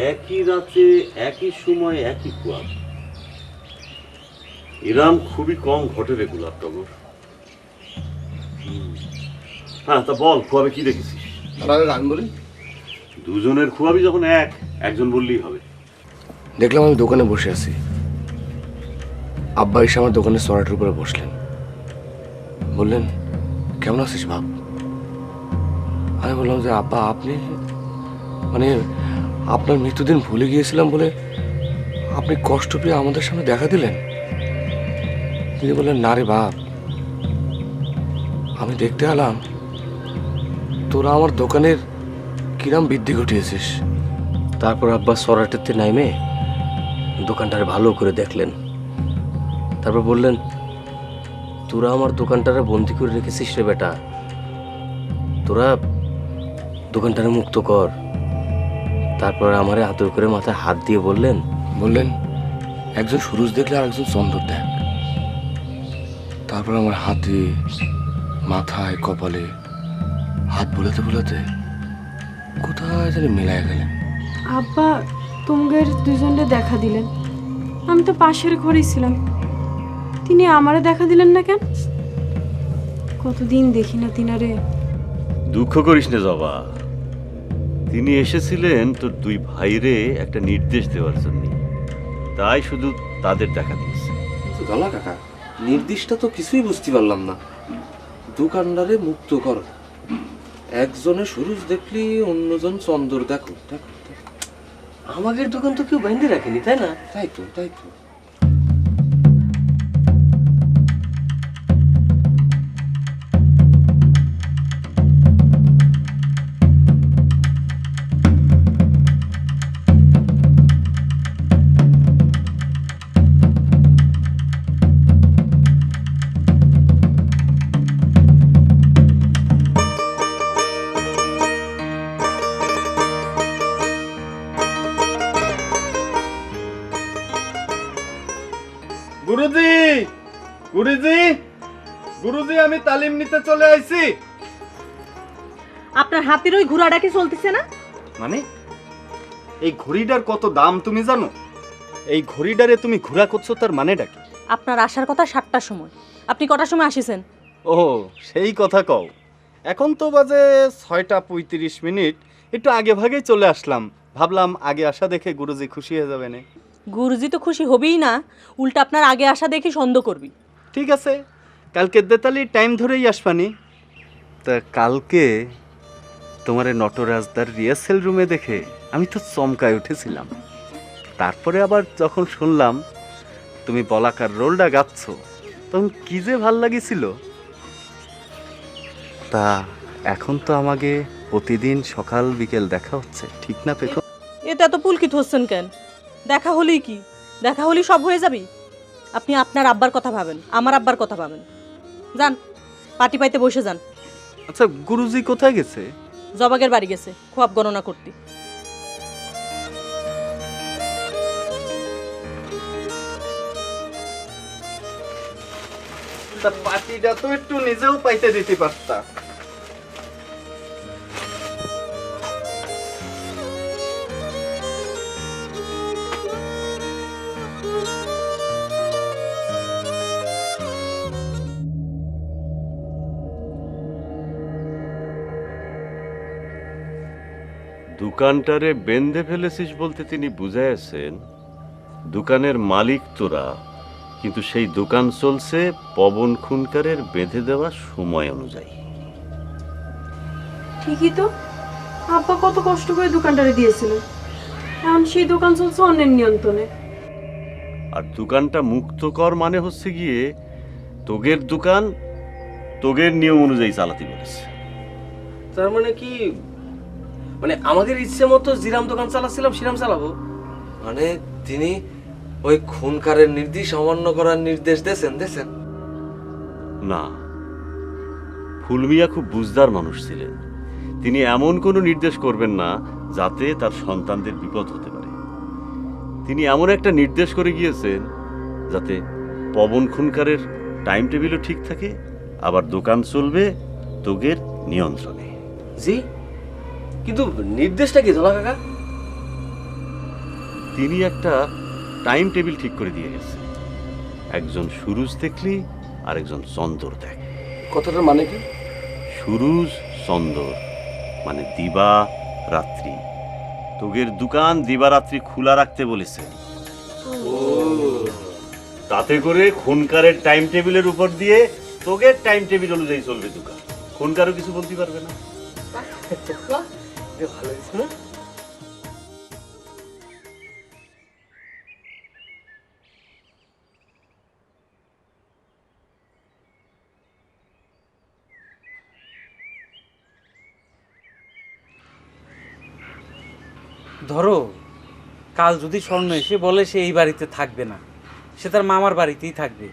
একই রাতে একই সময় একই কুয়াব, এরাম খুবই কম ঘটে রে গোলাপ টগর। হ্যাঁ, তা বল খুয়াবে কি দেখেছিস? আমি বলি, দুজনের খুয়াবি যখন একজন বললেই হবে। দেখলাম আমি দোকানে বসে আছি, আব্বা এসে আমার দোকানের সরাটের উপরে বসলেন, বললেন কেমন আছিস বাপ? আমি বললাম যে আব্বা আপনি, মানে আপনার মৃত্যুদিন ভুলে গিয়েছিলাম বলে আপনি কষ্ট পেয়ে আমাদের সামনে দেখা দিলেন। তিনি বললেন না রে বাপ, আমি দেখতে এলাম তোরা আমার দোকানের কিরাম বৃদ্ধি ঘটিয়েছিস। তারপর আব্বা সরাটেতে নাইমে দোকানটারে ভালো করে দেখলেন, তারপর বললেন তোরা আমার দোকানটারে বন্দি করে রেখেছিস রে বেটা, তোরা দোকানটারে মুক্ত কর। তারপর আমারে আদর করে মাথায় হাত দিয়ে বললেন একজন সুরজ দেখলে আর একজন চন্দর দেখ। তারপর আমার হাতে, মাথায়, কপালে হাত বোলাতে বোলাতে কোথায় জানি মেলায় গেলেন। আব্বা তোমাদের দুজনকে দেখা দিলেন, আমি তো পাশের ঘরেই ছিলাম, তিনি আমারে দেখা দিলেন না কেন? কতদিন দেখি না তিনারে। দুঃখ করিস না জবা, তিনি এসেছিলেন তোর দুই ভাইরে একটা নির্দেশ দেওয়ার জন্য, তাই শুধু তাদের দেখা দিয়েছে। গলা কাকা, নির্দিষ্ট তো কিছুই বুঝতে পারলাম না। দোকানদারে মুক্ত কর, একজনে সুরজ দেখলি অন্যজন চন্দর দেখো দেখো। আমাদের দোকান তো কেউ বাইন্ধে রাখেনি, তাই না? তাই তো। গুরুজি, গুরুজি, গুরুজি, আমি তালিম নিতে চলে আইছি। আপনার হাতের ওই ঘোড়াটা কি চলতেছে না? মানে এই ঘড়িটার কত দাম তুমি জানো? এই ঘড়িটারে তুমি ঘোরা করছো, তার মানেটা কি? আপনার আসার কথা 7টার সময়, আপনি কটার সময় আসিছেন? ও সেই কথা কও, এখন তো বাজে 6টা 35 মিনিট, একটু আগে ভাগেই চলে আসলাম, ভাবলাম আগে আসা দেখে গুরুজি খুশি হয়ে যাবে না। গুরুজি তো খুশি হবেই না, উল্টা আপনার আগে আসা দেখে সন্দেহ করবি। ঠিক আছে, কালকে দেতালি টাইম ধরেই আসবানি। তা কালকে তোমার নটরাজদার রিহার্সেল রুমে দেখে আমি তো চমকায় উঠেছিলাম। তারপরে আবার যখন শুনলাম তুমি বলাকার রোলটা গাচ্ছ, তখন কি যে ভাল লাগিছিল। তা এখন তো আমাকে প্রতিদিন সকাল বিকেল দেখা হচ্ছে, ঠিক না পেকো? এটা এত পুলকিত হচ্ছেন কেন? দেখা হলেই কি, দেখা হলেই সব হয়ে যাবি? আপনি আপনার আব্বার কথা ভাবেন, আমার আব্বার কথা ভাবেন। যান, পাটি পাইতে বসে যান। আচ্ছা, গুরুজি কোথায় গেছে? জবাগের বাড়ি গেছে খোয়াব গণনা করতে। তা পাটিটা তো একটু নিজেও পাইতে দিতে পারতা। দোকানটারে বেঁধে ফেলেছিস বলতে তিনি বুঝাইছেন দোকানের মালিক তোরা, কিন্তু সেই দোকান চলছে পবন খুনকারের বেঁধে দেওয়া সময় অনুযায়ী। ঠিকই তো, আব্বা কত কষ্ট করে দোকানটারে দিয়েছিলেন, এখন সেই দোকান চলছে অন্যের নিয়ন্ত্রণে। আর দোকানটা মুক্ত কর মানে হচ্ছে গিয়ে তোগের দোকান তোগের নিয়ম অনুযায়ী চালাতে বলেছে। তার মানে কি, মানে আমাদের ইচ্ছে মতো জিরাম দোকান চালাচ্ছিলাম সিরাম চালাবো? মানে তিনি ওই খুনকারের নির্দেশ অমান্য করার নির্দেশ দিয়েছেন? না, ফুলমিয়া খুব বুঝদার মানুষ ছিলেন, তিনি এমন কোনো নির্দেশ করবেন না যাতে তার সন্তানদের বিপদ হতে পারে। তিনি এমন একটা নির্দেশ করে গিয়েছেন যাতে পবন খুনকারের টাইম টেবিলও ঠিক থাকে, আবার দোকান চলবে তোগের নিয়ন্ত্রণে। জি, কিন্তু নির্দেশটা কি ধলা কাকা? তিনি একটা টাইম টেবিল ঠিক করে দিয়ে গেছে। একজন সুরুজ দেখলি আর একজন চন্দর দেখ। কথাটার মানে কি? সুরুজ চন্দর মানে দিবা রাত্রি। তোগের দোকান দিবারাত্রি খোলা রাখতে বলেছে, তাতে করে খুনকারের টাইম টেবিলের উপর দিয়ে তোগের টাইম টেবিল অনুযায়ী চলবে দোকান। খুনকারও কিছু বলতে পারবে না। ভালো হয়েছে না? ধরো কাল যদি স্বর্ণ এসে বলে সে এই বাড়িতে থাকবে না, সে তার মামার বাড়িতেই থাকবে,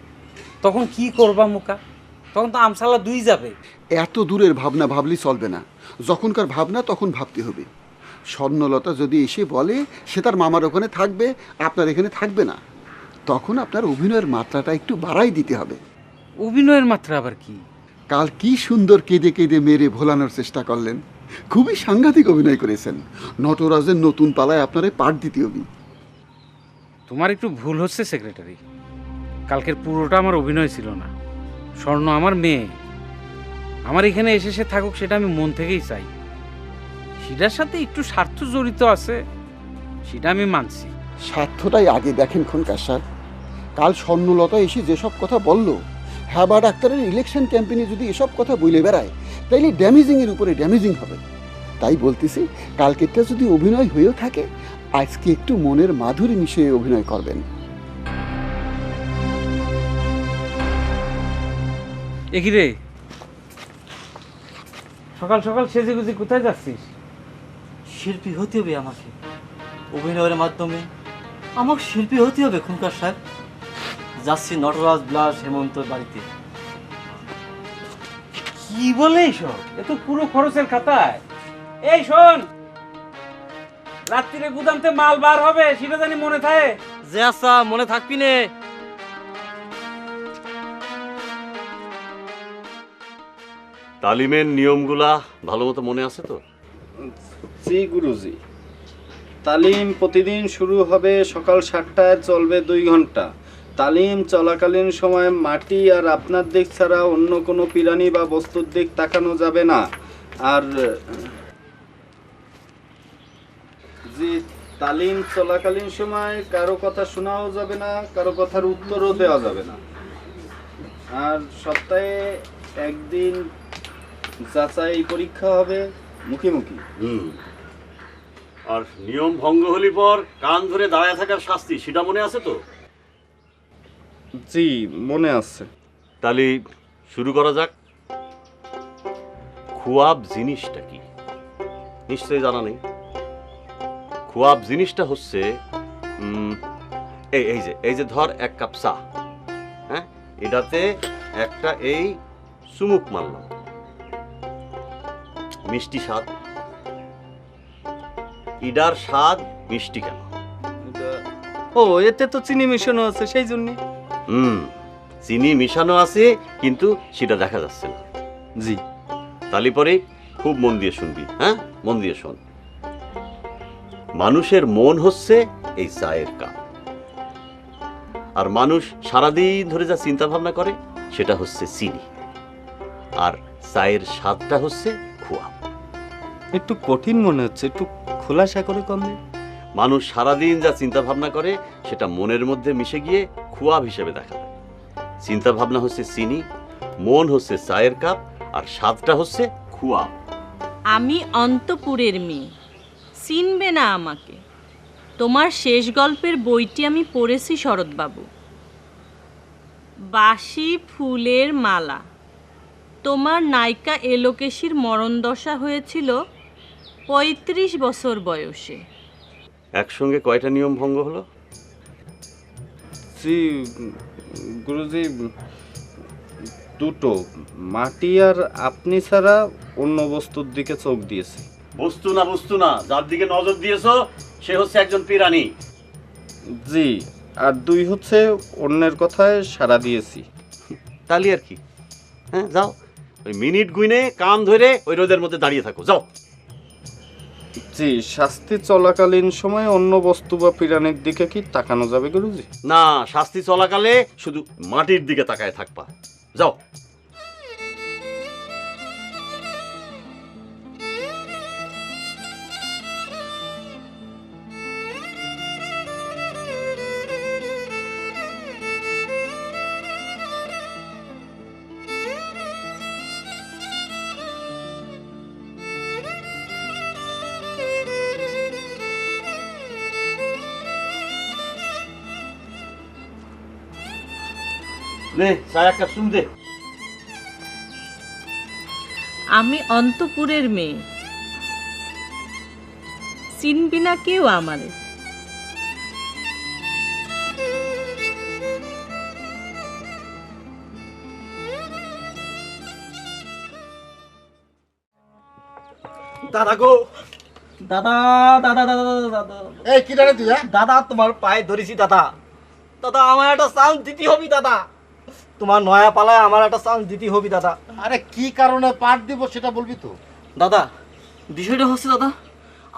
তখন কি করবা মুকা? তখন তো আমসালা দুই যাবে। এত দূরের ভাবনা ভাবলি চলবে না। যখনকার ভাবনা তখন ভাবতে হবে। স্বর্ণলতা যদি এসে বলে সে তার মামার ওখানে থাকবে, আপনার এখানে থাকবে না, তখন আপনার অভিনয়ের মাত্রাটা একটু বাড়াই দিতে হবে। অভিনয়ের মাত্রা আবার কি? কাল কি সুন্দর কেঁদে কেঁদে মেরে ভোলানোর চেষ্টা করলেন। খুবই সাংঘাতিক অভিনয় করেছেন। নটরাজের নতুন পালায় আপনারে পাঠ দিতে হবে। তোমার একটু ভুল হচ্ছে সেক্রেটারি। কালকের পুরোটা আমার অভিনয় ছিল না। স্বর্ণ আমার মেয়ে, আমার এখানে এসে সে থাকুক, সেটা আমি মন থেকেই চাই। সেটার সাথে একটু স্বার্থ জড়িত আছে, সেটা আমি মানছি। স্বার্থটাই আগে দেখেন খনকার স্যার। কাল স্বর্ণলতা এসে যেসব কথা বলল, হ্যাবা ডাক্তারের ইলেকশন ক্যাম্পেইনে যদি এসব কথা বলে বেড়ায় তাইলে ড্যামেজিংয়ের উপরে ড্যামেজিং হবে। তাই বলতেছি, কালকেরটা যদি অভিনয় হয়েও থাকে, আজকে একটু মনের মাধুরী মিশিয়ে অভিনয় করবেন। একই রে, সকাল সকাল সেজে গুজে কোথায় যাচ্ছিস? শিল্পী হতে হবে আমাকে। অভিনয়ের মাধ্যমে আমার শিল্পী হতে হবে খুনকার সাহেব। যাচ্ছি নটরাজ ব্লাস হেমন্তর বাড়িতে। কি বলে এইসব? এ তো পুরো খরচের খাতায়। এই শোন, রাত্রিরে গুদামতে মাল বার হবে, সেটা জানি মনে থাকে। যে আচ্ছা মনে থাকবি নে। তালিমের নিয়মগুলা ভালো মতো মনে আছে তো? জি গুরুজি। তালিম প্রতিদিন শুরু হবে সকাল 7টায়, চলবে 2 ঘন্টা। তালিম চলাকালীন সময় মাটি আর আপনার দিক ছাড়া অন্য কোনো প্রাণী বা বস্তুর দিক তাকানো যাবে না। আর জি, তালিম চলাকালীন সময় কারো কথা শোনাও যাবে না, কারো কথার উত্তরও দেওয়া যাবে না। আর সপ্তাহে একদিন যাচাই পরীক্ষা হবে মুখোমুখি। আর নিয়ম ভঙ্গ হলি পর কান ধরে দাঁড়ায় থাকার শাস্তি, সেটা মনে আছে তো? জি মনে আছে। তাহলে শুরু করা যাক। খোয়াব জিনিসটা কি নিশ্চয়ই জানা নেই। খোয়াব জিনিসটা হচ্ছে এই যে ধর 1 কাপ চা, হ্যাঁ, এটাতে একটা এই চুমুক মারলাম, মিষ্টি স্বাদ। ইডার স্বাদ মিষ্টি কেন? ও, এতে তো চিনি মিশানো আছে, সেই জন্য। চিনি মিশানো আছে, কিন্তু সেটা দেখা যাচ্ছে না। জি। তালি পরে খুব মন দিয়ে শুনবি, হ্যাঁ, মন দিয়ে শোন। মানুষের মন হচ্ছে এই চায়ের কাপ, আর মানুষ সারাদিন ধরে যা চিন্তা ভাবনা করে সেটা হচ্ছে চিনি, আর চায়ের স্বাদটা হচ্ছে খোয়া। একটু কঠিন মনে হচ্ছে, একটু খোলাসা করে কম দিন। মানুষ সারাদিন যা চিন্তা ভাবনা করে সেটা মনের মধ্যে মিশে গিয়ে খোয়াব হিসেবে দেখা দেয়। চিন্তা ভাবনা হচ্ছে চিনি, মন হচ্ছে চায়ের কাপ, আর স্বাদটা হচ্ছে খোয়াব। আমি অন্তপুরের মেয়ে, চিনবে না আমাকে। তোমার শেষ গল্পের বইটি আমি পড়েছি শরৎবাবু। বাসি ফুলের মালা। তোমার নায়িকা এলোকেশীর মরণদশা হয়েছিল 35 বছর বয়সে। একসঙ্গে কয়টা নিয়ম ভঙ্গ হলো? জি গুরুজি, 2টো। মাটি আর আপনি ছাড়া অন্য বস্তুর দিকে চোখ দিয়েছে। বস্তু না, যার দিকে নজর দিয়েছো সে হচ্ছে একজন পিরানি। জি। আর 2 হচ্ছে অন্যের কথায় সাড়া দিয়েছি। তালি আর কি, হ্যাঁ, যাও ওই মিনিট গুইনে কান ধরে ওই রোদের মধ্যে দাঁড়িয়ে থাকো, যাও। জি, শাস্তি চলাকালীন সময়ে অন্য বস্তু বা প্রাণীর দিকে কি তাকানো যাবে গুরুজি? না, শাস্তি চলাকালে শুধু মাটির দিকে তাকায় থাকবা। যাও। নে, চায় একটা চুম দে। আমি অন্তপুরের মেয়ে, চিনবি না কেউ আমারে। দাদা গো, দাদা দাদা দাদা দাদা দাদা, এই কি রে তুই? দাদা তোমার পায়ে ধরেছি দাদা। দাদা আমার একটা চান্স দিতে হবে দাদা, তোমার নয়া পালায় আমার একটা চান্স দিতে হবে দাদা। আরে কি কারণে পাঠ দিব সেটা বলবি তো? দাদা বিষয়টা হচ্ছে দাদা,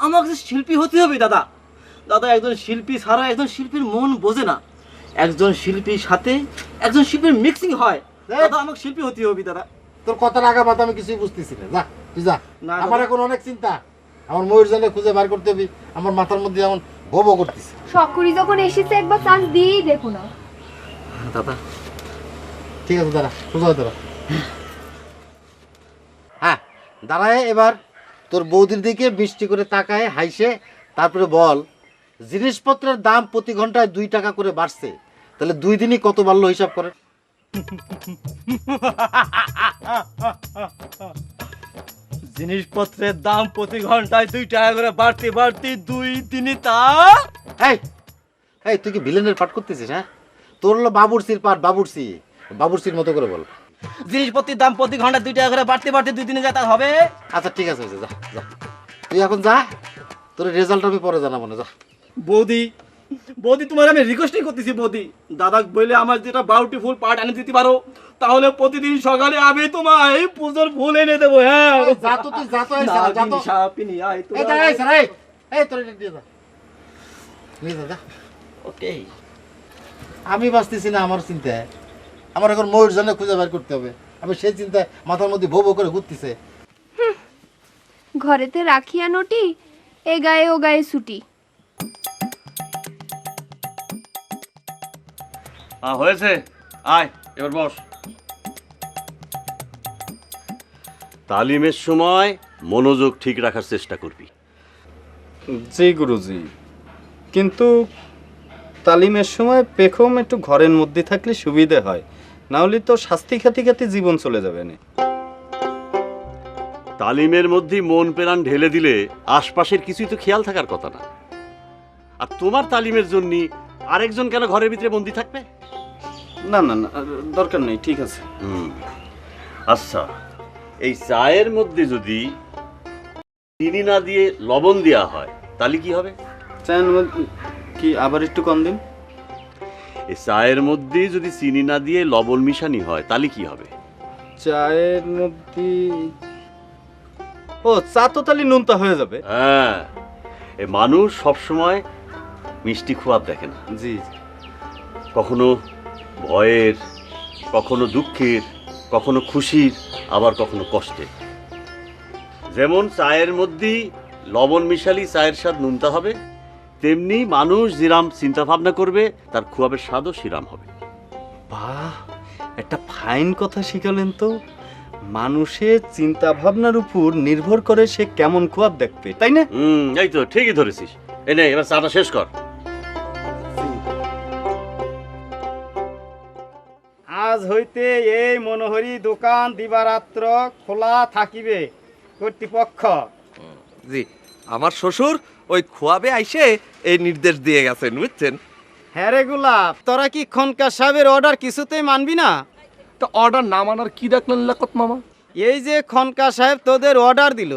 আমাকে শিল্পী হতে হবে দাদা। দাদা একজন শিল্পী ছাড়া একজন শিল্পীর মন বোঝে না, একজন শিল্পীর সাথে একজন শিল্পীর মিক্সিং হয়। দাদা আমাকে শিল্পী হতে হবে দাদা। তোর কথার আগা মাথা আমি কিছুই বুঝতেছি না। যা তুই যা, না, আমার এখন অনেক চিন্তা। আমার ময়ূর জানে খুঁজে বার করতে হবে, আমার মাথার মধ্যে এমন ভোবো করতেছে। সকরি যখন এসেছে একবার চান্স দিয়েই দেখো না। দাদা ঠিক আছে, দাঁড়া, সোজা হয়ে দাঁড়া। হ্যাঁ দাঁড়ায়, এবার তোর বৌদির দিকে মিষ্টি করে তাকায় হাইসে, তারপরে বল জিনিসপত্রের দাম প্রতি ঘন্টায় 2 টাকা করে বাড়ছে, তাহলে 2 দিনই কত বাড়লো হিসাব করে। জিনিসপত্রের দাম প্রতি ঘন্টায় 2 টাকা করে বাড়তে বাড়তে 2 দিনই তা। এই এই তুই কি ভিলেনের পাঠ করতেছিস? হ্যাঁ, তোর হলো বাবুর্চির পাঠ, বাবুর্চির মতো করে বল। জিনিসপত্রের দাম প্রতি ঘন্টায় 2 টাকা করে বাড়তে বাড়তে 2 দিনে যায় তা হবে। আচ্ছা ঠিক আছে, যা যা, তুই এখন যা, তোর রেজাল্ট আমি পরে জানাবো না, যা। বৌদি বৌদি তোমার আমি রিকোয়েস্টই করতেছি বৌদি, দাদা বলে আমার যেটা বিউটিফুল পার্ট এনে দিতে পারো, তাহলে প্রতিদিন সকালে আমি তোমায় পুজোর ফুল এনে দেবো। হ্যাঁ যা তো, তুই যা তো, এই যা তো। এই দাঁড়া, এই স্যার, এই তোর এটা দিয়ে যা, নিয়ে যা, যা। ওকে, আমি বাঁচতেছি না আমার চিন্তায়, আমার এখন ময়ূর জন্য খুঁজে বের করতে হবে। আমি সেই চিন্তায় মাথার মধ্যে ভো ভো করে ঘুরতেছে। ঘরেতে রাখিয়া নটি, এ গায়ে ও গায়ে ছুটি। হয়েছে, আয় এবার বস। তালিমের সময় মনোযোগ ঠিক রাখার চেষ্টা করবি। জি গুরুজি, কিন্তু তালিমের সময় পেখম একটু ঘরের মধ্যে থাকলে সুবিধে হয়, না হলে তো শাস্তি খাতি খাতি জীবন চলে যাবে না। তালিমের মধ্যে মন প্রাণ ঢেলে দিলে আশপাশের কিছুই তো খেয়াল থাকার কথা না। আর তোমার তালিমের জন্য আরেকজন কেন ঘরের ভিতরে বন্দি থাকবে? না না না, দরকার নেই, ঠিক আছে। আচ্ছা, এই চায়ের মধ্যে যদি চিনি না দিয়ে লবণ দেওয়া হয় তাহলে কি হবে? চায়ের মধ্যে কি আবার একটু কম দিন? এই চায়ের মধ্যে যদি চিনি না দিয়ে লবণ মিশানি হয় তাহলে কি হবে? চায়ের মধ্যে ও চা তো তাহলে নুনতা হয়ে যাবে। হ্যাঁ, এই মানুষ সবসময় মিষ্টি খোয়াব দেখে না। জি, কখনো ভয়ের, কখনো দুঃখের, কখনো খুশির, আবার কখনো কষ্টের। যেমন চায়ের মধ্যে লবণ মিশালি চায়ের স্বাদ নুনতা হবে, তেমনি মানুষ যেরাম চিন্তা ভাবনা করবে তার খোয়াবের স্বাদও সেরাম হবে। বাহ, একটা ফাইন কথা শিখালেন তো। মানুষের চিন্তা ভাবনার উপর নির্ভর করে সে কেমন খোয়াব দেখবে, তাই না? এই তো ঠিকই ধরেছিস। এই নে, এবার চাটা শেষ কর। আজ হইতে এই মনোহরি দোকান দিবারাত্র খোলা থাকিবে কর্তৃপক্ষ। জি, আমার শ্বশুর ওই খোয়াবে আইসে এই নির্দেশ দিয়ে গেছেন, বুঝছেন? হ্যাঁ রে গোলাপ, তোরা কি খনকার সাহেবের অর্ডার কিছুতেই মানবি না? তো অর্ডার না মানার কি দেখলেন লাকত মামা? এই যে খনকার সাহেব তোদের অর্ডার দিল,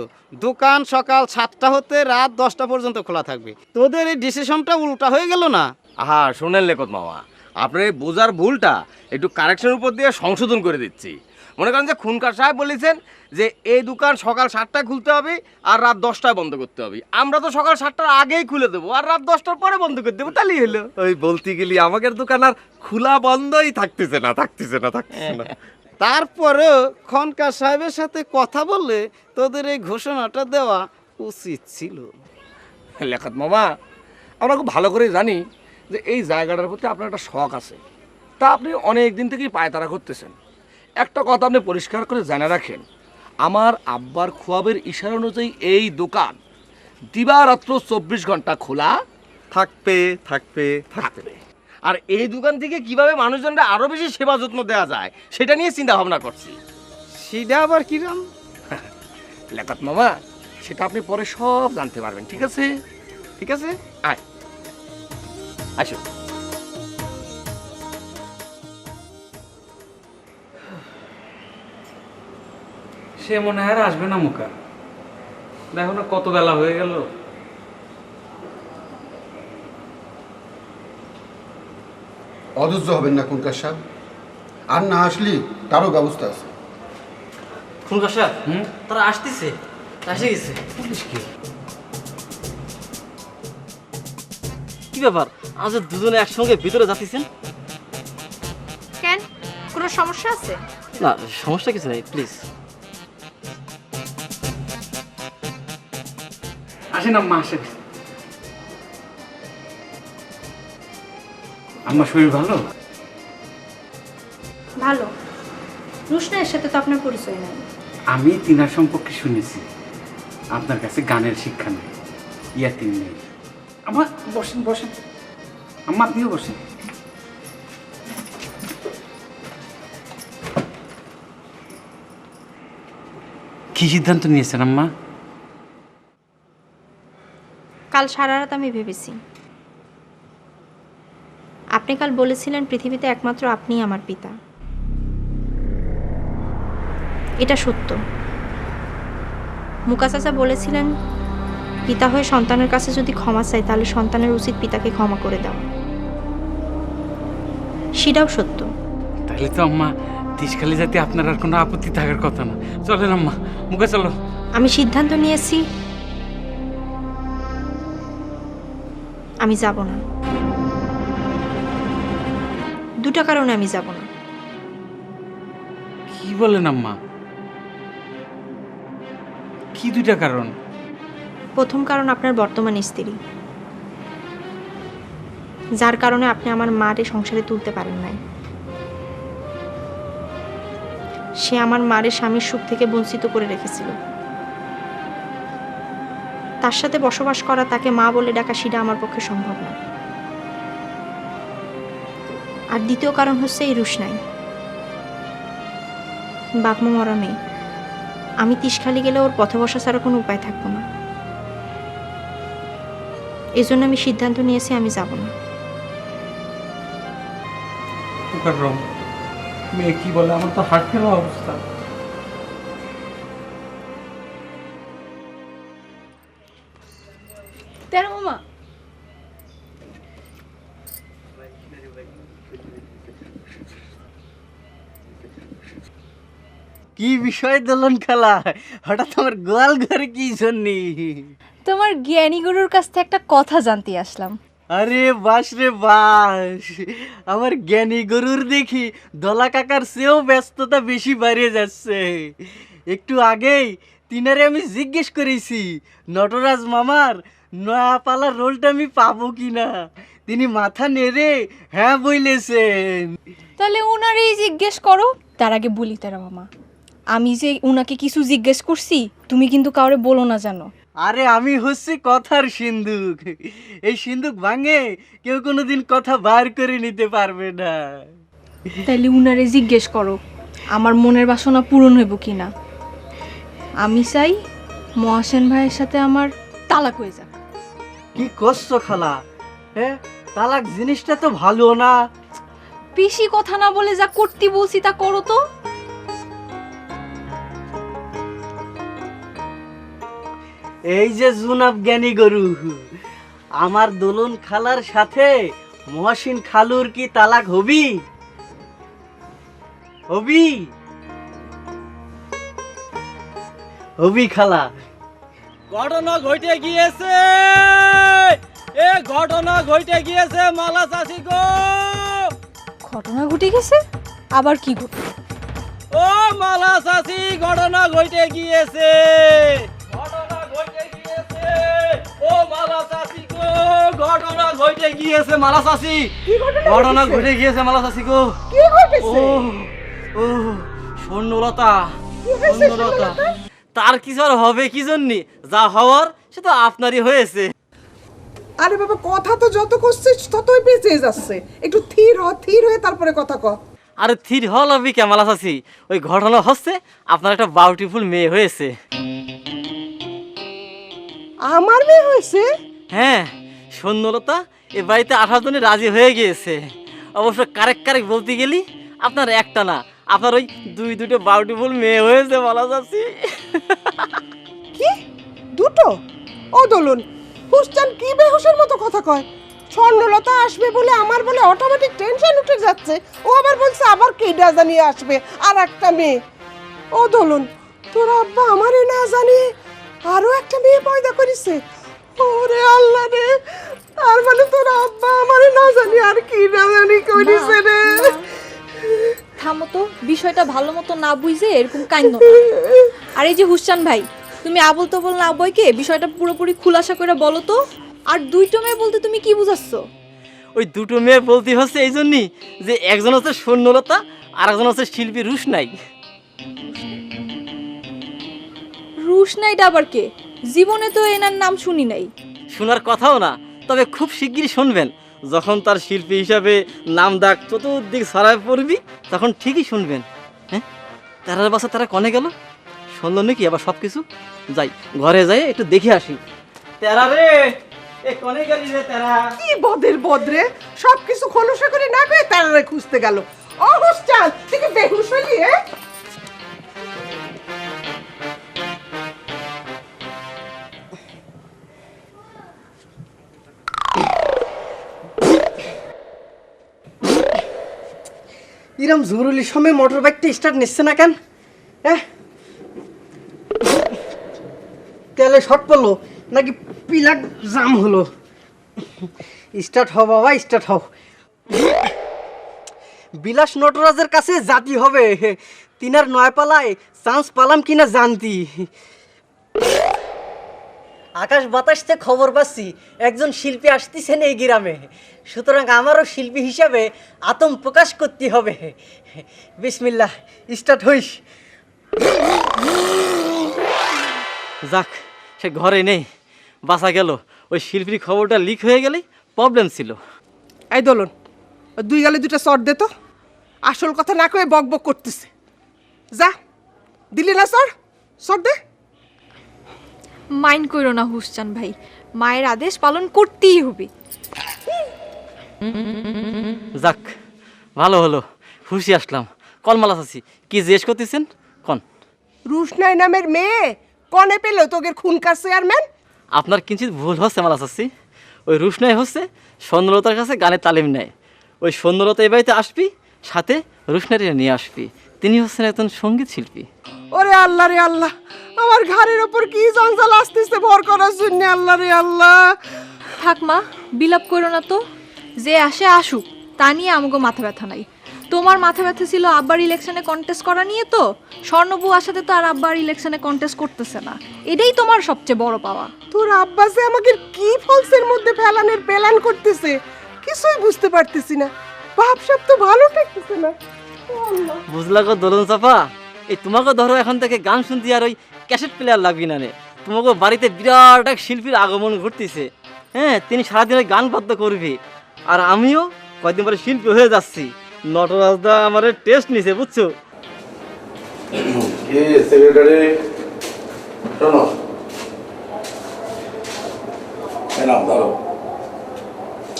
দোকান সকাল 7টা হতে রাত 10টা পর্যন্ত খোলা থাকবে, তোদের এই ডিসিশনটা উল্টা হয়ে গেল না? আহা, শোনেন লেকত মামা, আপনার এই বোঝার ভুলটা একটু কারেকশনের উপর দিয়ে সংশোধন করে দিচ্ছি। মনে করেন যে খুনকার সাহেব বলেছেন যে এই দোকান সকাল 7টায় খুলতে হবে আর রাত 10টায় বন্ধ করতে হবে। আমরা তো সকাল 7টার আগেই খুলে দেবো আর রাত 10টার পরে বন্ধ করে দেবো, তাহলেই হলো। ওই বলতে গেলি আমাদের দোকান আর খোলা বন্ধই থাকতেছে না। তারপরেও খনকার সাহেবের সাথে কথা বলে তোদের এই ঘোষণাটা দেওয়া উচিত ছিল। লেখাত মামা, আমরা খুব ভালো করে জানি যে এই জায়গাটার প্রতি আপনার একটা শখ আছে, তা আপনি অনেক দিন থেকেই পায়তারা করতেছেন। একটা কথা আপনি পরিষ্কার করে জেনে রাখেন, আমার আব্বার খোয়াবের ইশারা অনুযায়ী এই দোকান দিবারাত্র 24 ঘন্টা খোলা থাকবে। আর এই দোকান থেকে কিভাবে মানুষজনরা আরো বেশি সেবা যত্ন দেওয়া যায় সেটা নিয়ে চিন্তা ভাবনা করছি। সেটা আবার কিরাম? লেখাত মামা, সেটা আপনি পরে সব জানতে পারবেন। ঠিক আছে? ঠিক আছে, আয় আসো। সে মনে হয় আর আসবে না মুখা। দেখো না কত বেলা হয়ে গেল। অধৈর্য হবেন না খুনকার সাহেব, আর না আসলে তারও ব্যবস্থা আছে। খুনকার সাহেব, তারা আসতেছে, এসে গেছে। কি ব্যাপার, আজ দুজনে একসঙ্গে ভিতরে যাচ্ছেন? কেন, কোনো সমস্যা আছে? না, সমস্যা কিছু নেই, প্লিজ। আসেন আম্মা, আসেন। আমার শরীর ভালো? ভালো। রুশনাইয়ের সাথে তো আপনার পরিচয় নাই। আমি তিনার সম্পর্কে শুনেছি আপনার কাছে গানের শিক্ষা নেই, ইয়াতিম নেই। আমার বসেন বসেন আম্মা, আপনিও বসেন। কি সিদ্ধান্ত নিয়েছেন আম্মা? কাল সারা রাত আমি ভেবেছি। আপনি কাল বলেছিলেন পৃথিবীতে একমাত্র আপনিই আমার পিতা। এটা সত্য। মুকা চাচা বলেছিলেন পিতা হয়ে সন্তানের কাছে যদি ক্ষমা চায় তাহলে সন্তানের উচিত পিতাকে ক্ষমা করে দেওয়া। সেটাও সত্য। তাহলে তো আম্মা তিসখালি যাতে আপনার আর কোনো আপত্তি থাকার কথা না। চলেন আম্মা, মুখে চলো। আমি সিদ্ধান্ত নিয়েছি আমি যাব না। দুটো কারণে আমি যাব না। কি বলেন আম্মা? কি দুইটা কারণ? প্রথম কারণ আপনার বর্তমান স্ত্রী, যার কারণে আপনি আমার মারে সংসারে তুলতে পারেন নাই। সে আমার মারে স্বামীর সুখ থেকে বঞ্চিত করে রেখেছিল। তার সাথে বসবাস করা, তাকে মা বলে ডাকা, সেটা আমার পক্ষে সম্ভব না। আর দ্বিতীয় কারণ হচ্ছে এই রুশনাই, বাপমা মরা মেয়ে। আমি তিসখালি গেলে ওর পথে বসা ছাড়া কোনো উপায় থাকবো না। এজন্য আমি সিদ্ধান্ত নিয়েছি আমি যাব না। মেয়ে কি বলে, আমার তো হার্ট ফেল অবস্থা। তেরো মামা, কি বিষয় দোলন খেলা, হঠাৎ আমার গোয়াল ঘরে কি জন্যে? তোমার জ্ঞানী গুরুর কাছ থেকে একটা কথা জানতে আসলাম। আরে বাস রে বাস, আমার জ্ঞানী গরুর দেখি দলা কাকার চেয়েও ব্যস্ততা বেশি বাড়িয়ে যাচ্ছে। একটু আগেই তিনারে আমি জিজ্ঞেস করেছি নটরাজ মামার নয়া পালার রোলটা আমি পাবো কিনা। তিনি মাথা নেড়ে হ্যাঁ বলেছেন। তাহলে উনারই জিজ্ঞেস করো। তার আগে বলি তারা মামা, আমি যে উনাকে কিছু জিজ্ঞেস করছি তুমি কিন্তু কাউরে বলো না জানো। আরে আমি হচ্ছে কথার সিন্ধুক, এই সিন্ধুক ভাঙে কেউ কোনোদিন কথা বার করে নিতে পারবে না। তাইলে উনারে জিজ্ঞেস করো আমার মনের বাসনা পূরণ হইব কিনা। আমি চাই মহাসেন ভাইয়ের সাথে আমার তালাক হয়ে যাক। কি করছো খালা? হ্যাঁ, তালাক জিনিসটা তো ভালো না। বেশি কথা না বলে যা করতে বলছি তা করো তো। এই যে জুনাব জ্ঞানী গরু, আমার দোলন খালার সাথে মহসিন খালুর কি তালাক হবি? হবি? হবি খালা। ঘটনা ঘটে গিয়েছে, ঘটনা ঘটে গিয়েছে মালা চাষি গো। ঘটনা ঘটে গেছে? আবার কি ঘটে? ও মালা চাষি, ঘটনা ঘটে গিয়েছে, ঘটনা ঘটে গিয়েছে। ও মালা চাষি গো, ঘটনা ঘটে গিয়েছে মালা চাষি, ঘটনা ঘটে গিয়েছে মালা চাষি গো। কি ঘটেছে? ও স্বর্ণলতা, স্বর্ণলতা। তার কিছু আর হবে কি জন্য? যা হওয়ার সে তো আপনারই হয়েছে। আরে বাবা, কথা তো যত করছিস ততই পেঁচে যাচ্ছে। একটু থির হয়ে তারপরে কথা ক। আরে থির হল হবে কেমালা চাষি, ওই ঘটনা হচ্ছে আপনার একটা বিউটিফুল মেয়ে হয়েছে। আমার মেয়ে হয়েছে? হ্যাঁ, স্বর্ণলতা এ বাড়িতে 18 জনে রাজি হয়ে গিয়েছে। অবশ্য কারেক্ট বলতে গেলি আপনার একটা না, আপনার ওই দুটো বিউটিফুল মেয়ে হয়েছে মালা চাষি। কি দুটো? ও দোলন, হুসচান কি বেহুশের মতো কথা কয়? স্বর্ণলতা আসবে বলে আমার বলে অটোমেটিক টেনশন উঠে যাচ্ছে। ও আবার বলছে আবার কেডা জানিয়ে আসবে আর একটা মেয়ে। ও দোলন, তোর আব্বা আমারে না জানিয়ে আরো একটা মেয়ে পয়দা করেছে। ওরে আল্লাহ রে, তার মানে তোর আব্বা আমারে না জানিয়ে আর কি না জানি করেছে রে। থামো তো, বিষয়টা ভালো মতো না বুঝে এরকম কাইন্দ না। আর এই যে হুসচান ভাই, তুমি আবল তবল না বইকে বিষয়টা পুরোপুরি খুলাসা করে বলো তো। আর দুইটো মেয়ে বলতে তুমি কি বুঝাচ্ছ? ওই দুটো মেয়ে বলতে হচ্ছে এই জন্যই যে একজন হচ্ছে স্বর্ণলতা আর একজন হচ্ছে শিল্পী রুশনাই। রুশনাইটা আবার কে? জীবনে তো এনার নাম শুনি নাই। শোনার কথাও না, তবে খুব শিগগিরই শুনবেন। যখন তার শিল্পী হিসাবে নাম ডাক চতুর্দিক ছড়ায় পড়বি তখন ঠিকই শুনবেন। হ্যাঁ, তারার বাসা তারা কনে গেল শুনলো নাকি আবার সব কিছু? যাই ঘরে যাই একটু দেখে আসি। তেরা রে, এ কনে গেলি রে তেরা? কি বদের বদরে, সবকিছু খোলসা করে না করে তারারে খুঁজতে গেল। ও হুসচান, তুই কি বেহুশ হলি? এরম জরুরি সময় মোটর বাইকটা স্টার্ট নিচ্ছে না কেন? হ্যাঁ, তেলে শর্ট পড়লো নাকি পিলাক জাম হলো? স্টার্ট হও বাবা, স্টার্ট হও। বিলাস নটরাজের কাছে জাতি হবে, তিনার 9 পালায় চান্স পালাম কিনা জানতি। আকাশ বাতাসতে খবর পাচ্ছি একজন শিল্পী আসতেছেন এই গ্রামে, সুতরাং আমারও শিল্পী হিসাবে আতম প্রকাশ করতে হবে। বিসমিল্লাহ, স্টার্ট হইস। যাক, সে ঘরে নেই, বাঁচা গেল। ওই শিল্পীর খবরটা লিক হয়ে গেলেই প্রবলেম ছিল। এই দোলন, দুই গালে দুটা চট দে তো। আসল কথা না কয়ে বক বক করতেছে। যা, দিলি না চট দে। মাইন্ড করো না হুসচান ভাই, মায়ের আদেশ পালন করতেই হবে। যাক, ভালো হলো, খুশি আসলাম। কলমালা চাচি, কি জিজ্ঞেস করতেছেন কন? রুশনাই নামের মেয়ে কনে পেল তোদের খুনকার চেয়ারম্যান? আপনার কিঞ্চিত ভুল হচ্ছে মালা চাচি। ওই রুশনাই হচ্ছে স্বর্ণলতার কাছে গানের তালিম নেয়। ওই স্বর্ণলতা এই বাড়িতে আসবি, সাথে রুশনাইকে নিয়ে আসবি। তিনি হচ্ছেন একজন সঙ্গীত শিল্পী। ওরে আল্লাহ রে আল্লাহ, আমার ঘাড়ের ওপর কি জঞ্জাল আসতেছে ভর করার জন্য। আল্লাহ রে আল্লাহ। থাক মা, বিলাপ করো না তো। যে আসে আসুক, তা নিয়ে আমাকে মাথা ব্যথা নাই। তোমার মাথা ব্যথা ছিল আব্বার ইলেকশনে কন্টেস্ট করা নিয়ে, তো স্বর্ণবু আসাতে তো আর আব্বার ইলেকশনে কন্টেস্ট করতেছে না, এটাই তোমার সবচেয়ে বড় পাওয়া। তোর আব্বা যে আমাকে কি ফলসের মধ্যে ফেলানোর প্ল্যান করতেছে কিছুই বুঝতে পারতেছি না। ভাবসাব তো ভালো ঠেকতেছে না। বুঝলা গো দোলন চাপা, এই তোমাকে ধরো এখন থেকে গান শুনতে আর ওই ক্যাসেট প্লেয়ার লাগবি না রে। তোমাকে বাড়িতে বিরাট এক শিল্পীর আগমন ঘটতেছে। হ্যাঁ, তিনি সারাদিন ওই গান বাদ্য করবি, আর আমিও কয়েকদিন পরে শিল্পী হয়ে যাচ্ছি। নটরাজদা আমার টেস্ট নিছে, বুঝছো? সেক্রেটারি শোনো, ধরো,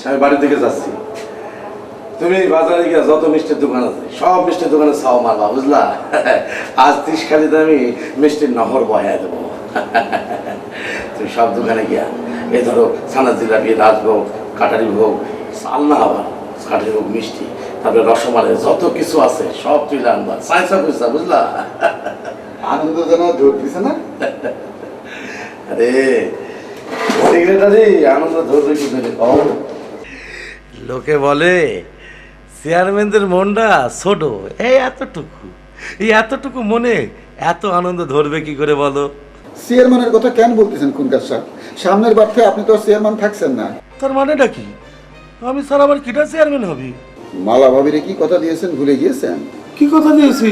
আমি বাড়ির দিকে যাচ্ছি। তুমি বাজারে গিয়ে যত মিষ্টির দোকান আছে সব মিষ্টির দোকানে ছাও মারবা, বুঝলা? আজ 30 খালিতে আমি মিষ্টির নহর বহাই দেবো। তুমি সব দোকানে গিয়া এই ধরো ছানা জিলাপি, রাজভোগ, কাটারি ভোগ, চালনা, আবার কাটারি ভোগ মিষ্টি, তারপরে রসমালাই, যত কিছু আছে সব তুই আনবা, সাইন্সা বুঝলা? বুঝলা? আনন্দজনা জোর দিছে না? আরে সেক্রেটারি আনন্দ ধরবে কি করে কম? লোকে বলে চেয়ারম্যানদের মনটা ছোট, এই এতটুকু মনে এত আনন্দ ধরবে কি করে বলো? চেয়ারম্যানের কথা কেন বলতেছেন কুনকার সাহেব? সামনের বার থেকে আপনি তো আর চেয়ারম্যান থাকছেন না। তার মানেটা কি? আমি স্যার আবার কিটা চেয়ারম্যান হবি? মালা ভাবিরে কি কথা দিয়েছেন ভুলে গিয়েছেন? কি কথা দিয়েছি?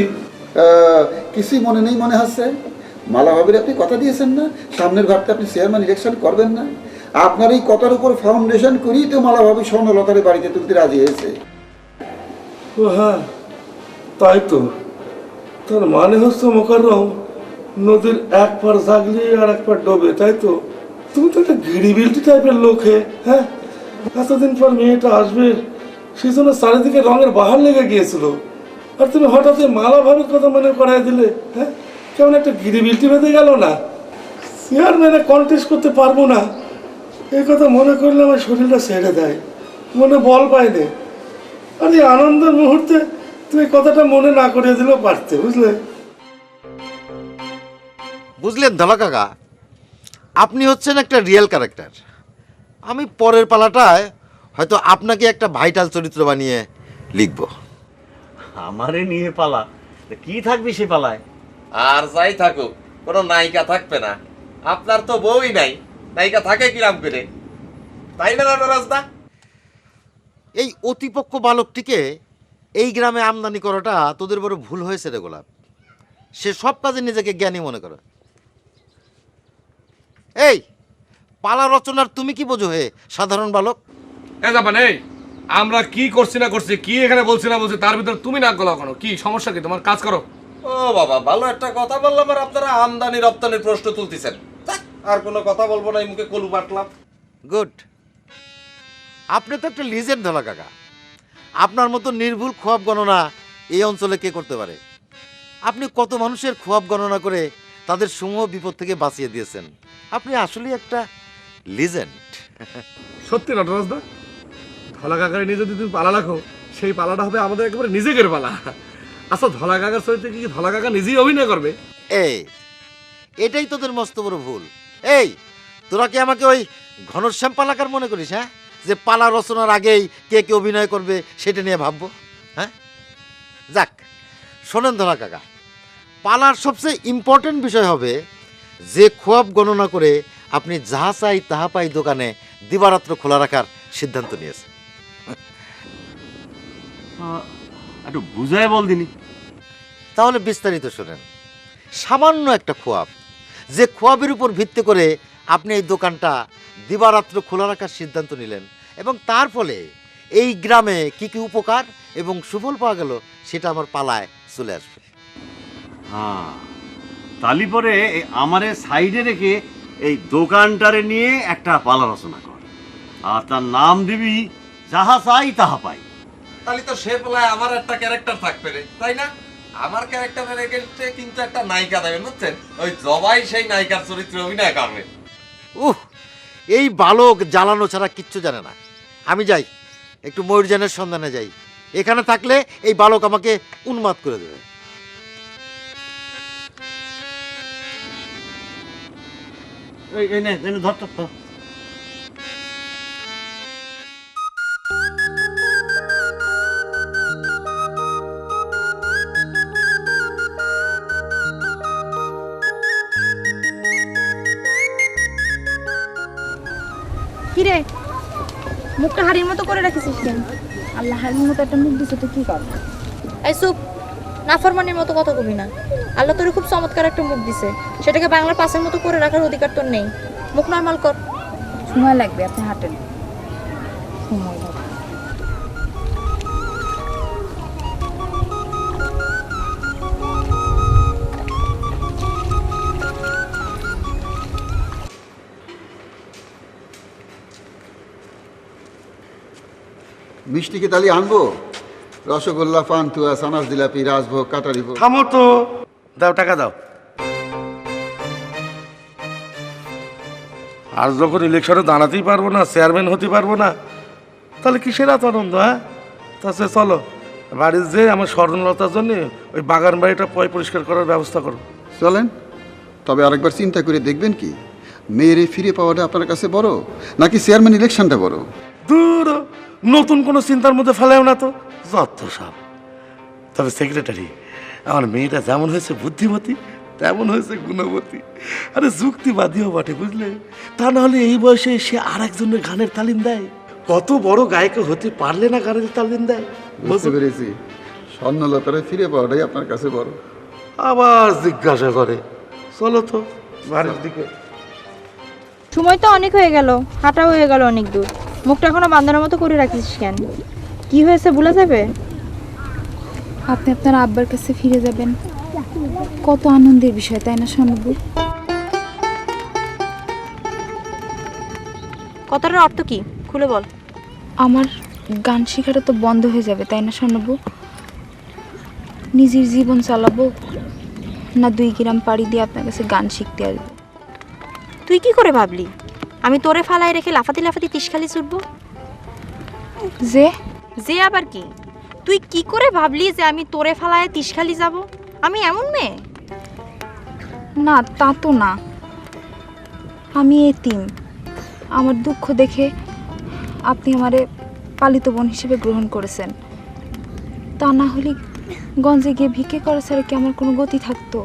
কিছুই মনে নেই মনে হচ্ছে। মালা ভাবিরে আপনি কথা দিয়েছেন না সামনের বারতে আপনি চেয়ারম্যান ইলেকশন করবেন না। আপনার এই কথার উপর ফাউন্ডেশন করেই তো মালা ভাবি স্বর্ণলতারে বাড়িতে তুলতে রাজি হয়েছে। ও হ্যাঁ, তাই তো। তার মানে হচ্ছে মোকাররম নদীর এক পার জাগলে আর এক পার ডোবে, তাই তো? তুমি তো একটা গিরিবিলটি টাইপের লোক হ্যাঁ। এতদিন পর মেয়েটা আসবে সেই জন্য চারিদিকে রঙের বাহার লেগে গিয়েছিল, আর তুমি হঠাৎ মালা ভাবির কথা মনে করাই দিলে। হ্যাঁ, কেমন একটা গিরিবিলটি বেঁধে গেল না? চেয়ারম্যানে কন্টেস্ট করতে পারবো না এই কথা মনে করলে আমার শরীরটা ছেড়ে দেয়, মনে বল পাইনি। আর এই আনন্দের মুহূর্তে তুমি কথাটা মনে না করিয়ে দিলেও পারতে, বুঝলে? বুঝলেন ধলা কাকা, আপনি হচ্ছেন একটা রিয়েল ক্যারেক্টার। আমি পরের পালাটায় হয়তো আপনাকে একটা ভাইটাল চরিত্র বানিয়ে লিখব। আমারে নিয়ে পালা? কি থাকবি সে পালায়? আর যাই থাকুক, কোনো নায়িকা থাকবে না। আপনার তো বউই নাই, নায়িকা থাকে কিরাম করে, তাই না রাজদা? এই অতিপক্ষ বালকটিকে এই গ্রামে আমদানি করাটা তোদের বড় ভুল হয়েছে রে গোলাপ। সে সব কাজে নিজেকে জ্ঞানী মনে করে। এই পালা রচনার তুমি কি বোঝো হে সাধারণ বালক? আমরা কি করছি না করছি, কি এখানে বলছি না বলছি, তার ভিতর তুমি না গলাও কেন? কি সমস্যা কি তোমার? কাজ করো। ও বাবা, ভালো একটা কথা বললাম আর আপনারা আমদানি রপ্তানির প্রশ্ন তুলতেছেন। আর কোনো কথা বলবো না, এই মুখে কলু বাটলাম। গুড। আপনি তো একটা লিজেন্ড ধলা কাকা। আপনার মতো নির্ভুল খোয়াব গণনা এই অঞ্চলে কে করতে পারে? আপনি কত মানুষের খোয়াব গণনা করে তাদের সমূহ বিপদ থেকে বাঁচিয়ে দিয়েছেন। আপনি আসলেই একটা লিজেন্ড। সত্যি নটরাজদা, ধলা কাকার নিয়ে যদি তুমি পালা রাখো, সেই পালাটা হবে আমাদের একেবারে নিজেদের পালা। আচ্ছা, ধলা কাকার চরিত্রে কি ধলা কাকা নিজেই অভিনয় করবে? এটাই তোদের মস্ত বড় ভুল। এই তোরা কি আমাকে ওই ঘনশ্যাম পালাকার মনে করিস? হ্যাঁ, যে পালা রচনার আগেই কে কে অভিনয় করবে সেটা নিয়ে ভাববো? হ্যাঁ, যাক শোনেন ধলা কাকা, পালার সবচেয়ে ইম্পর্টেন্ট বিষয় হবে যে খোয়াব গণনা করে আপনি যাহা চাই তাহা পাই দোকানে দিবারাত্র খোলা রাখার সিদ্ধান্ত নিয়েছে। একটু বুঝায় বল দিনি। তাহলে বিস্তারিত শোনেন। সামান্য একটা খোয়াব, যে খোয়াবের উপর ভিত্তি করে আপনি এই দোকানটা দিবারাত্র খোলা রাখার সিদ্ধান্ত নিলেন, এবং তার ফলে এই গ্রামে কি কি উপকার এবং সুফল পাওয়া গেল সেটা আমার পালায় চলে আসবে। হ্যাঁ, তালি পরে আমারে সাইডে রেখে এই দোকানটারে নিয়ে একটা পালা রচনা কর, আর তার নাম দিবি যাহা চাই তাহা পাই। তাহলে তো সে বলায় আমার একটা ক্যারেক্টার থাকবে রে, তাই না? আমার ক্যারেক্টারের এগেইনস্টে কিন্তু একটা নায়িকা দেবেন, বুঝছেন? ওই জবাই সেই নায়িকার চরিত্রে অভিনয় করবে। এই বালক জ্বালানো ছাড়া কিচ্ছু জানে না। আমি যাই, একটু ময়ূরজানের সন্ধানে যাই। এখানে থাকলে এই বালক আমাকে উন্মাদ করে দেবে। ধর তো। কিরে, মুখটা হাড়ির মতো করে রাখিস কেন? আল্লাহ হাড়ির মতো একটা মুখ দিছে, তো কি করবো? এই চুপ, নাফরমানির মতো কথা কবি না। আল্লাহ তোর খুব চমৎকার একটা মুখ দিছে, সেটাকে বাংলার পাশের মতো করে রাখার অধিকার তোর নেই। মুখ নরমাল কর। সময় লাগবে, আপনি হাঁটেন। সময় লাগবে। মিষ্টি কি তালি আনবো? রসগোল্লা, পান্তুয়া, সানাস জিলাপি, রাজভোগ, কাটারি ভোগ। থামো তো, দাও টাকা দাও। আজ যখন ইলেকশনে দাঁড়াতেই পারবো না, চেয়ারম্যান হতে পারবো না, তাহলে কিসের এত আনন্দ? হ্যাঁ, তাহলে চলো বাড়ির যে আমার স্বর্ণলতার জন্য ওই বাগান বাড়িটা পরিষ্কার করার ব্যবস্থা করো। চলেন, তবে আরেকবার চিন্তা করে দেখবেন কি মেয়েরে ফিরে পাওয়াটা আপনার কাছে বড় নাকি চেয়ারম্যান ইলেকশনটা বড়? দূর, নতুন কোনো চিন্তার মধ্যে ফেলেও না তো, যত সব। তবে সেক্রেটারি, আমার মেয়েটা যেমন হয়েছে বুদ্ধিমতী তেমন হয়েছে গুণবতী, আরে যুক্তিবাদীও বটে, বুঝলে? তা নাহলে এই বয়সে সে আর একজনের গানের তালিম দেয়। কত বড় গায়ক হতে পারলে না গানের তালিম দেয়। বুঝতে পেরেছি, স্বর্ণলতারে ফিরে পাওয়াটাই আপনার কাছে বড়। আবার জিজ্ঞাসা করে, চলো তো বাড়ির দিকে। সময় তো অনেক হয়ে গেল, হাঁটা হয়ে গেল অনেক দূর, মুখটা এখনো বান্ধানোর মতো করে রাখিস কেন? কি হয়েছে ভুলে যাবে? আপনি আপনার আব্বার কাছে ফিরে যাবেন, কত আনন্দের বিষয়, তাই না স্বর্ণবু? কথাটার অর্থ কি খুলে বল। আমার গান শেখাটা তো বন্ধ হয়ে যাবে, তাই না স্বর্ণবু? নিজের জীবন চালাবো না 2 গ্রাম পাড়ি দিয়ে আপনার কাছে গান শিখতে আসবো? তুই কি করে ভাবলি আমি তোরে ফালায় রেখে লাফাতি লাফাতি তিসখালি ছুটবো? যে আবার কি? তুই কি করে ভাবলি যে আমি তোরে ফালায় তিসখালি যাব? আমি এমন মেয়ে না, তা তো না। আমি এতিম, আমার দুঃখ দেখে আপনি আমারে পালিত বোন হিসেবে গ্রহণ করেছেন। তা না হলে গঞ্জে গিয়ে ভিক্ষে করা ছাড়া কি আমার কোনো গতি থাকতো?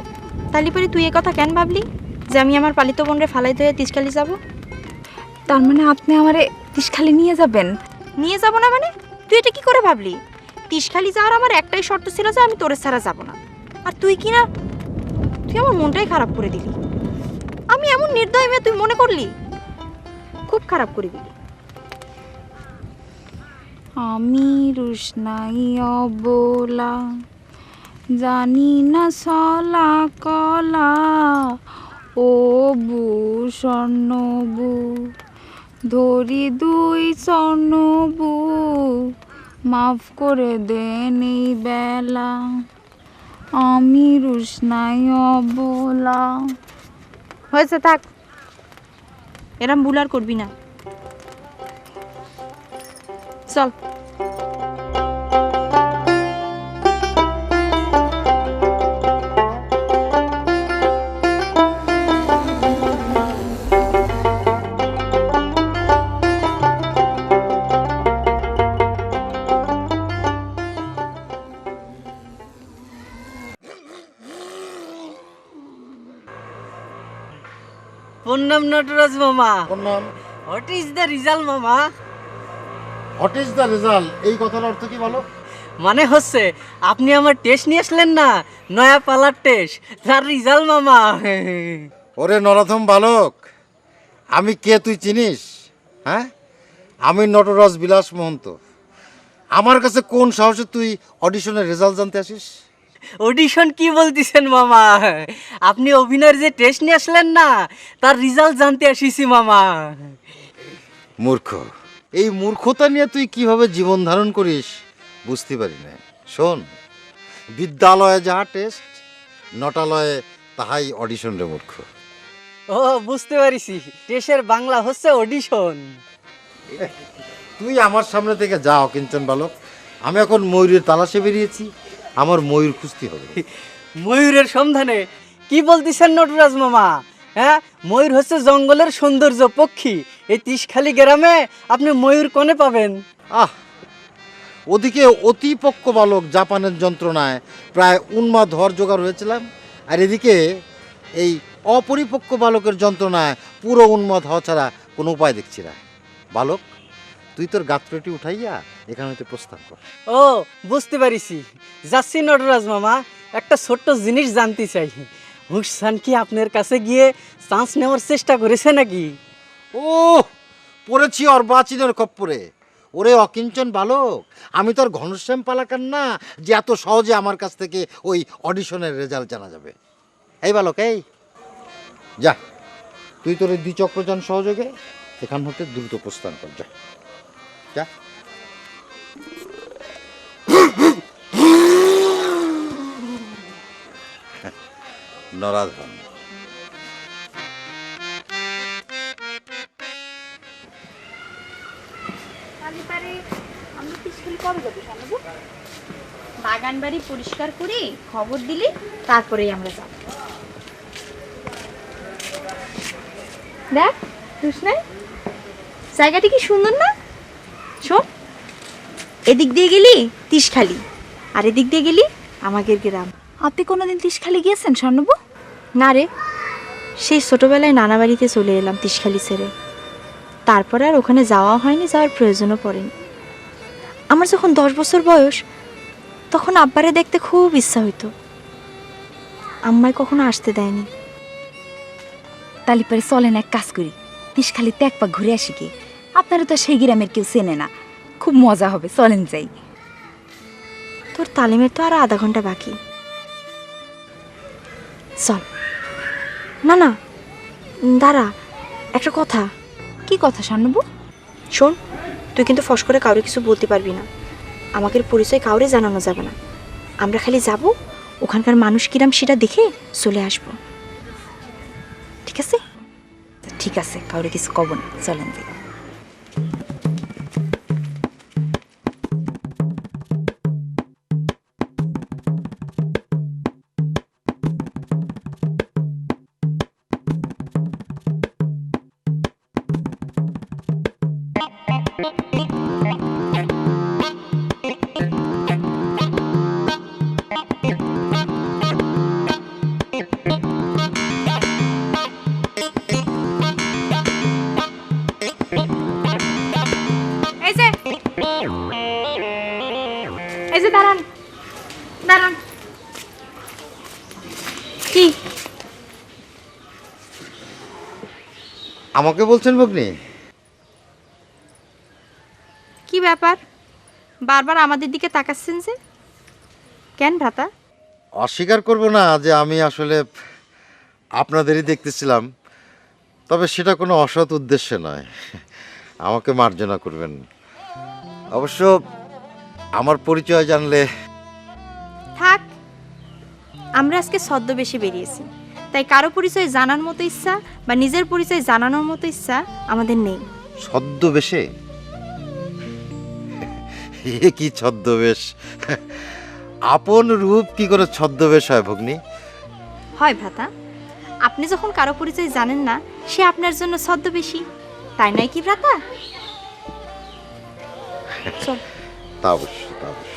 তালি পরে তুই এই কথা কেন ভাবলি যে আমি আমার পালিত বোনরে ফালাই ধরে তিসখালি যাব? তার মানে আপনি আমারে তিসখালি নিয়ে যাবেন? নিয়ে যাব না মানে? তুই এটা কি করে ভাবলি? তিসখালি যাওয়ার আমার একটাই শর্ত ছিল যে আমি তোরে ছাড়া যাব না। আর তুই কি না, তুই আমার মনটাই খারাপ করে দিলি। আমি এমন নির্দয় মেয়ে তুই মনে করলি? খুব খারাপ করে দিলি। আমি রুশনাই অবলা, জানি না সলা কলা, ও বু স্বর্ণবু, ধরি 2 স্বর্ণবু, মাফ করে দেন এই বেলা, আমি রুশনাই অবলা। হয়েছে, থাক, এরম ভুল আর করবি না। চল। প্রণাম নটরাজ মামা। প্রণাম। হোয়াট ইজ দ্য রেজাল্ট মামা? হোয়াট ইজ দ্য রেজাল্ট, এই কথার অর্থ কি বলো? মানে হচ্ছে আপনি আমার টেস্ট নিয়ে আসলেন না, নয়া পালার টেস্ট, তার রেজাল্ট মামা। ওরে নরাধম বালক, আমি কে তুই চিনিস? হ্যাঁ, আমি নটরাজ বিলাস মহন্ত। আমার কাছে কোন সাহসে তুই অডিশনের রেজাল্ট জানতে আসিস? অডিশন কি বলতেছেন মামা? আপনি অভিনয়ের যে টেস্ট নিয়ে আসলেন না, তার রেজাল্ট জানতে আসিছি মামা। মূর্খ, এই মূর্খতা নিয়ে তুই কিভাবে জীবন ধারণ করিস বুঝতে পারি না। শোন, বিদ্যালয়ে যাহা টেস্ট, নটালয়ে তাহাই অডিশন রে মূর্খ। ও বুঝতে পারিছি, টেস্টের বাংলা হচ্ছে অডিশন। তুই আমার সামনে থেকে যা অকিঞ্চন বালক, আমি এখন ময়ূরের তালাশে বেরিয়েছি, আমার ময়ূর খুঁজতে হবে। ময়ূরের সন্ধানে? কি বলতেছেন নটরাজ মামা? হ্যাঁ, ময়ূর হচ্ছে জঙ্গলের সৌন্দর্য পক্ষী। এই তিসখালি গ্রামে আপনি ময়ূর কোনে পাবেন? ওদিকে অতি পক্ক বালক জাপানের যন্ত্রণায় প্রায় উন্মাদ হওয়ার জোগাড় হয়েছিলাম, আর এদিকে এই অপরিপক্ক বালকের যন্ত্রণায় পুরো উন্মাদ হওয়া ছাড়া কোনো উপায় দেখছি না। বালক, তুই তোর গাত্রটি উঠাইয়া এখান হইতে প্রস্থান কর। ও বুঝতে পারিছি, যাচ্ছি নটরাজ মামা। একটা ছোট্ট জিনিস জানতে চাই, হুসসান কি আপনার কাছে গিয়ে চান্স নেওয়ার চেষ্টা করেছে নাকি? ও পড়েছি অর্বাচীনের খপ্পরে। ওরে অকিঞ্চন বালক, আমি তোর ঘনশ্যাম পালাকার না যে এত সহজে আমার কাছ থেকে ওই অডিশনের রেজাল্ট জানা যাবে। এই বালক, এই যা, তুই তোর দ্বিচক্রযান সহযোগে এখান হতে দ্রুত প্রস্থান কর। যা যা। নরাধম। বাগান বাড়ি পরিষ্কার করি, খবর দিলি, তারপরেই আমরা যাব। দেখ রুশনাই, জায়গাটি কি সুন্দর না? শোন, এদিক দিয়ে গেলি তিশখালি, আর এদিক দিয়ে গেলি আমাদের গ্রাম। আপনি কোনোদিন তিশখালি গিয়েছেন স্বর্ণবু? না রে, সেই ছোটবেলায় নানা বাড়িতে চলে এলাম তিশখালি ছেড়ে। তারপরে আর ওখানে যাওয়া হয়নি, যাওয়ার প্রয়োজনও পড়েনি। আমার যখন 10 বছর বয়স, তখন আব্বারে দেখতে খুব ইচ্ছা হইতো। আম্মাই কখনো আসতে দেয়নি। তালি পরে চলেন এক কাজ করি, তিশখালিতে এক পা ঘুরে আসি কি? আপনারা তো সেই গ্রামের কেউ চেনে না, খুব মজা হবে, চলেন যাই। তোর তালিমের তো আর আধা ঘন্টা বাকি, চল। না না, দাঁড়া, একটা কথা। কি কথা স্বর্ণবু? শোন, তুই কিন্তু ফস করে কাউরে কিছু বলতে পারবি না। আমাদের পরিচয় কাউরে জানানো যাবে না। আমরা খালি যাব, ওখানকার মানুষ কিরাম সেটা দেখে চলে আসব, ঠিক আছে? ঠিক আছে, কাউরে কিছু কব না, চলেন যাই। এই যে দাঁড়ান দাঁড়ান। কি আমাকে বলছেন ভগ্নি? কি ব্যাপার, বারবার আমাদের দিকে তাকাচ্ছেন যে কেন ভ্রাতা? অস্বীকার করব না যে আমি আসলে আপনাদেরই দেখতেছিলাম, তবে সেটা কোনো অসৎ উদ্দেশ্যে নয়, আমাকে মার্জনা করবেন। অবশ্য আমার পরিচয় জানলে। থাক, আমরা আজকে ছদ্মবেশে বেরিয়েছি, তাই কারো পরিচয় জানার মতো ইচ্ছা বা নিজের পরিচয় জানানোর মতো ইচ্ছা আমাদের নেই। ছদ্মবেশে? এ কি ছদ্মবেশ? আপন রূপ কি করে ছদ্মবেশ হয় ভগ্নি? হয় ভ্রাতা, আপনি যখন কারো পরিচয় জানেন না, সে আপনার জন্য ছদ্মবেশী, তাই নয় কি ভ্রাতা? চল। তা অবশ্য, তা অবশ্য।